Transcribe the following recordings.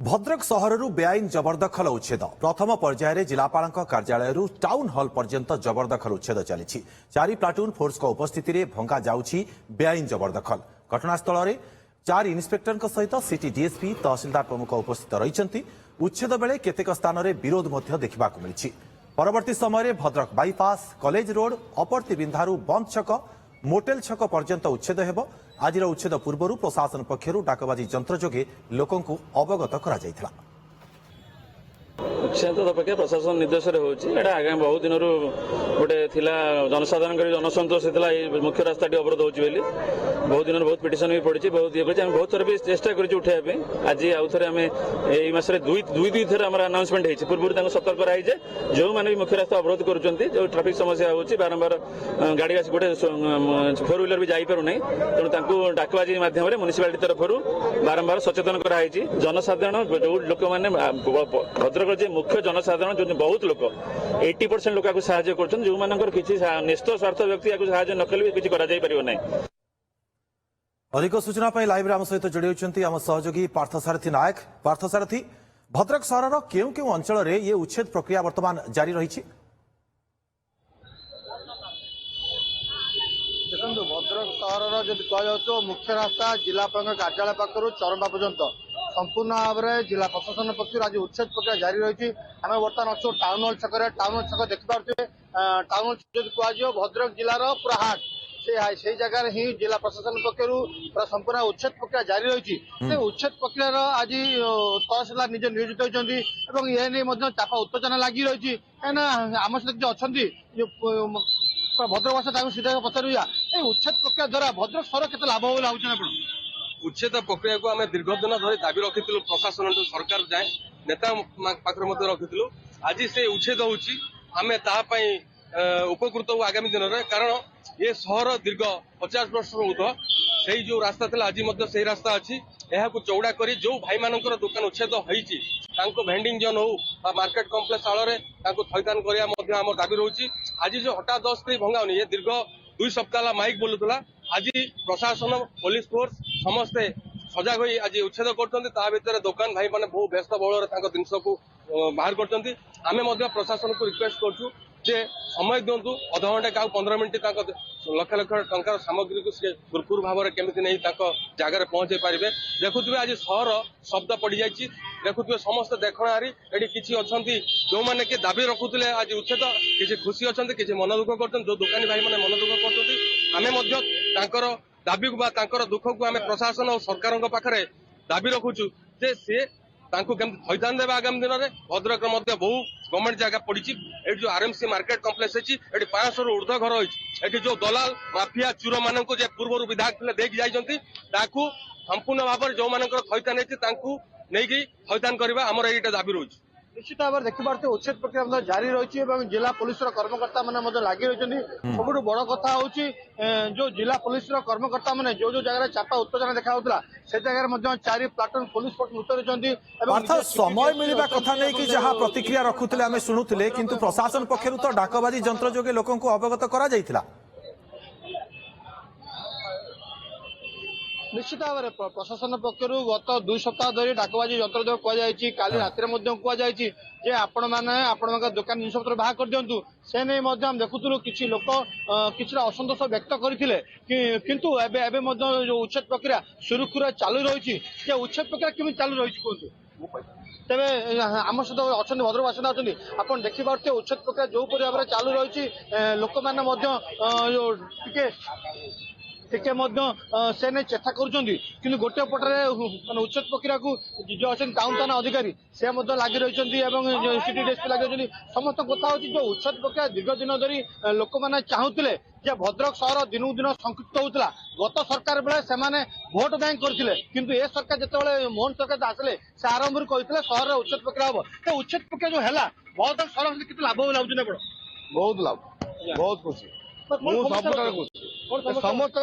भद्रक सहरु बेआईन जबरदखल उच्छेद प्रथम पर्यायर जिलापाल कार्यालय टाउन हल पर्यंत जबरदखल उच्छेद चली 4 प्लाटून फोर्स उपस्थित में भंगा जाउछि बेआईन जबरदखल। घटनास्थल में 4 इन्स्पेक्टर सहित सिटी डीएसपी तहसिलदार प्रमुख उपस्थित रही। उच्छेद बेले केतेक स्थान में विरोध देखा मिली। परवर्ती समय भद्रक बाईपास कॉलेज रोड अपरती बिंधारू बंद छक मोटेल छक पर्यंत उच्छेद हेब। आज उच्छेद पूर्व प्रशासन पक्षर डाकबाजी जंत्र जोगे लोकंकु अवगत करा जायथिला। उच्छेद अपेक्षा प्रशासन निर्देश आगामी बहुत दिन गोटे जनसाधारण जनसंतोष होता मुख्य रास्ता अवरोध होती बहुत दिन बहुत पिटिशन भी पड़ी बहुत ये बहुत थर भी चेष्टा करें आज आउ थे आम यही मसरे दुई थर अनाउंसमेंट होती पूर्व सतर्क कराई जो मैंने भी मुख्य रास्ता अवरोध कर ट्राफिक समस्या होती बारंबार गाड़ी आस गोटे 4 व्हीलर भी जापर ना तेणु डाकबाजी मध्यम म्यूनिसिपालिटी तरफ बारंबार सचेतन कराई जनसाधारण जो लोक मैंने भद्रक मुख्य जनसाधारण जो बहुत लोक 80% लोक साहाय्य कर जो मानकर किसी निष्ठ स्वार्थ व्यक्ति साहाय्य न कले किसी करा जाय परिबो नै। अधिक सूचना लाइव आम सहित जोड़ी होती आम सहयोगी पार्थसारथी नायक। पार्थसारथी, भद्रक सहर केउ केउ अंचल रे ये उच्छेद प्रक्रिया वर्तमान जारी रही? देखो भद्रक सहर जो कह मुख्य रास्ता जिलापाल कार्यालय पाखर चरंपा पर्यंत संपूर्ण भाव में जिला प्रशासन पक्ष आज उच्छेद प्रक्रिया जारी रही। आम बर्तमान अच्छु टाउन हल छक टाउन हल छक देखिपे टाउन हल जो कह भद्रक जिलार पूरा हाट से जगह ही जिला प्रशासन पक्षर पूरा संपूर्ण उच्छेद प्रक्रिया जारी रही। उच्छेद प्रक्रिया आज तहसीलदार निजे नियोजित होती ये चाप उत्तेजना लगी रही आम सहित जो अच्छा भद्रक भाषा सीधा पचारूया उच्छेद प्रक्रिया द्वारा भद्रक सहर केते लाभ हो आप? उच्छेद प्रक्रिया को आम दीर्घ दिन धरी दाबी रखी प्रशासन सरकार जाए नेता पाखर रखी आज से उच्छेद होमें उपकृत हो आगामी दिन में कारण ये सहर दीर्घ 50 वर्ष ऊर्ध से जो रास्ता था आज से रास्ता अच्छी यह चौड़ा कर जो भाई मान दुकान उच्छेद हो भेंडिंग जोन हो मार्केट कम्प्लेक्स आड़ में थैथान करम दाबी रोचे। आज जो हठात दस भंगाऊनी ये दीर्घ 2 सप्ताह माइक बोलूला आज प्रशासन पुलिस फोर्स समस्ते सजग हो आज उच्छेद कर दुकान भाई मैंने बहुत व्यस्त बहुल जिनस को बाहर कर प्रशासन को रिक्वेस्ट करूँ जे समय दिंतु अध घंटे क्या 15 मिनिट लक्ष लक्ष टंकार सामग्री को भरपूर भाव में केमी नहीं जगार पहुंचे पारे। देखुए आज सहर शब्द पड़ जाए देखुए समस्त देखणारी ये किसी अच्छा जो मैंने कि दाबी रखुले आज उच्छेद किसी खुशी अच्छा किसी मन दुख कर जो दुकानी भाई मैंने मन दुख कर दाबी को दुख को आम प्रशासन और सरकार पाखे दाबी रखुचु जे सी केमती थैथान देवे आगामी दिन में। भद्रक बहु गवर्नमेंट जगह पड़ी ये जो आरएमसी मार्केट कम्प्लेक्स अच्छी 500 रु ऊर्ध घर होती जो दलाल माफिया चूर मान पूर्व विधायक देखी जाती संपूर्ण भाव में जो मान थैथान नहीं थैथान करवा आमर ये दाबी रोच। निश्चित भाव में देखिपे उच्छेद प्रक्रिया जारी रही जिला पुलिस कर्मकर्ता मैंने लगी रही। सब बड़ कथा हूँ जो जिला पुलिस कर्मकर्ता मैंने जो जगह चापा उत्तेजना देखा से जगह 4 प्लाटून पुलिस फोर्स मुतयन रही। समय मिलवा कथा नहीं कि जहाँ प्रतिक्रिया रखुले आम शुणुले किंतु प्रशासन पक्षर तो डाकबाजी जंत्र जोगे लोक अवगत करा। निश्चित भाव में प्रशासन पक्षर गत 2 सप्ताह धरी डाकबाजी जंत्र जो कहुई काली रात कहुई आपण मैंने दुकान जिन पत्र बाहर कर दिंतु से नहीं देखुलु कि लोक कि असंतोष व्यक्त करते किंतु जो उच्छेद प्रक्रिया सुरुखुर चालू रही उच्छेद प्रक्रिया केमी चालू रही कहतु तेरे आम सहित अच्छा भद्रक बासिंदा अच्छा आप देखिपे उच्छेद प्रक्रिया जो भाव में चालू रही लोक मैंने टिके से नहीं चेष्टा कर गोटे पटरे उच्छेद प्रक्रिया को जो अच्छे टाउन थाना अधिकारी से लगी रही सिटी डीएसपी लगी रही समस्त कथा हूँ जो उच्छेद प्रक्रिया दीर्घ दिन धरी लोक मैंने चाहूले भद्रक सहर दिनू दिन संकुचित होता गत सरकार बेले से भोट बैंक करते किंतु ए सरकार जिते मोहन सरकार आसिले से आरंभ कहते सहर में उच्छेद प्रक्रिया हम तो उच्छेद प्रक्रिया जो है बहुत सहर के लाभ हो बहुत लाभ बहुत खुशी समस्त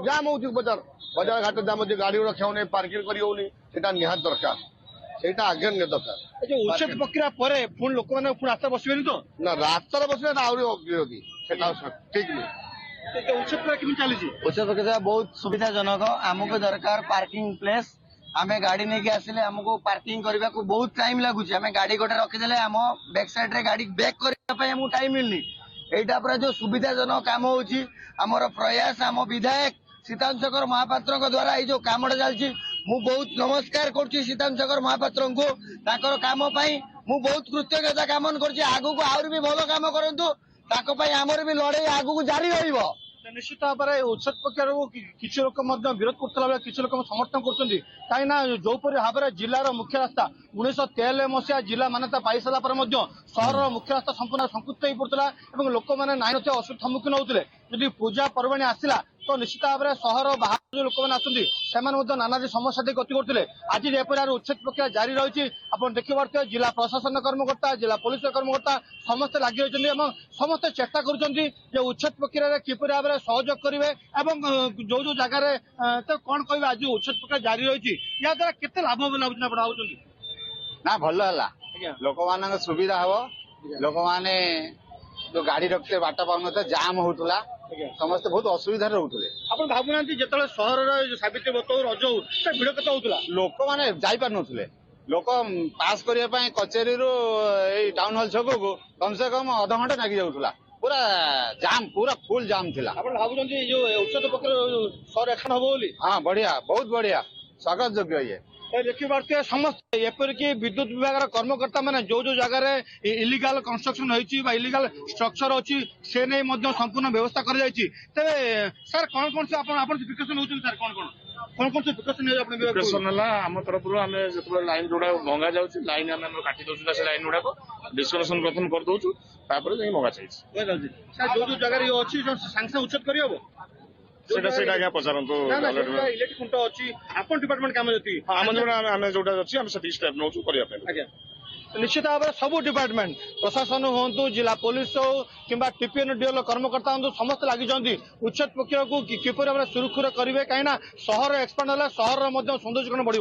जाम हो बजार बजार घाट जाम हो गाड़ी रखा पार्किंग कर निहात दरकार से आगे दरकार उच्छेद प्रक्रिया पुणी लोक मैंने रास्ता बसबे तो ना रास्ता बसबे आहरी ठीक नहीं। उच्छेद प्रक्रिया चली उच्छेद प्रक्रिया बहुत सुविधाजनक आमको दरकार पार्किंग प्लेस आमे गाड़ी नहीं के आसिले हमको पार्किंग करने को बहुत टाइम लगुच आमे गाड़ी गोटे रखिदेले आम बैक साइड रे गाड़ी बैक करने हमको टाइम मिलनी एटा पूरा जो सुविधाजनक काम होची हमर प्रयास आम विधायक सीतांत शेखर महापात्र द्वारा ये जो काम चलती मु बहुत नमस्कार करुच्ची सीतांत शेखर महापात्र को ताकर काम पाई मु बहुत कृतज्ञता कामन करुच्ची आगु को आहुरी भी भल काम करंतु ताको पाई हमर भी लड़ाई आगु को जारी रहिबो। निश्चित भाव में उच्छेद प्रक्रिया किसी लोक विरोध करता बेले किसी लोक समर्थन कर जोपरी भाव में जिलार मुख्य रास्ता 1993 मसीहा जिला मान्यता पाई सारा सहर मुख्य रास्ता संपूर्ण संकुचित हो पड़ता और लोक मैंने नाई नथिया असुविधा सम्मुखीन होते जदि पूजा पर्वाणी आसला तो निश्चित भाव में सहर बाहर जो लोक मैंने नानादी समस्या देख गति करते आज एपरी उच्छेद प्रक्रिया जारी रही आप देखिए जिला प्रशासन कर्मकर्ता जिला पुलिस कर्मकर्ता समस्ते लगी रही समस्ते चेष्टा कर उच्छेद प्रक्रिया किपर भाव में सहयोग करेंगे जो जो जगार तो कौन कह आज उच्छेद प्रक्रिया जारी रही या द्वारा केते लाभ भाई ना भल है लोक मान सुविधा हम लोक मैंने जो गाड़ी रखते बाट पाऊन जाम होता समस्ते बहुत असुविधा रोते आप भावुना जो सहर सावित्री व्रत रज भिड़ के लोक मैंने जापार नुले लोक पास करने कचेरी टाउन हल छक को कम से कम अध घंटा लगी जाऊला पूरा जाम पूरा फुल जाम थिला। आप भावुं जो औषध प्रक्रिया सहर एखन हम बोली हाँ बढ़िया बहुत बढ़िया स्वागत योग्य ये देखिए समस्त एपरिक विद्युत विभाग कर्मकर्ता मैंने जो जो जगार इलिगाल कंस्ट्रक्शन इलिगाल स्ट्रक्चर अच्छी से नहीं संपूर्ण व्यवस्था कर सर कौन कौन से प्रिकसन होती सर कौन कौन से प्रिकसन आम तरफ जो लाइन जोड़ा भंगा जाऊँ लाइन आम काटी दौर से लाइन गुड़ाक डिस्कनेक्शन प्रथम कर दौचु भंगा चाहिए जो जो जगह अच्छी साଙ୍ଗे उच्छेद कर आज्ञा पचारतु इलेक्ट्रिक खुंट अच्छी आपन डिपार्टमेंट काम जी आम जो अच्छी आम से स्टेप नौ निश्चित भाव में सब डिपार्टमेंट प्रशासन हूँ जिला पुलिस हो कि टीपीएनडीएल कर्मकर्ता हूँ समस्त लगी उच्छेद प्रक्रिया को किपर भाव सुरक्षित करेंगे कहीं सहर एक्सपांड है सहर सौंदर्यकरण बढ़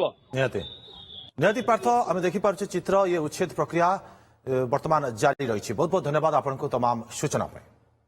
निहाती पार्थ आम देखिपारे चित्र ये उच्छेद प्रक्रिया वर्तमान जारी रही बहुत बहुत धन्यवाद आपको तमाम सूचना।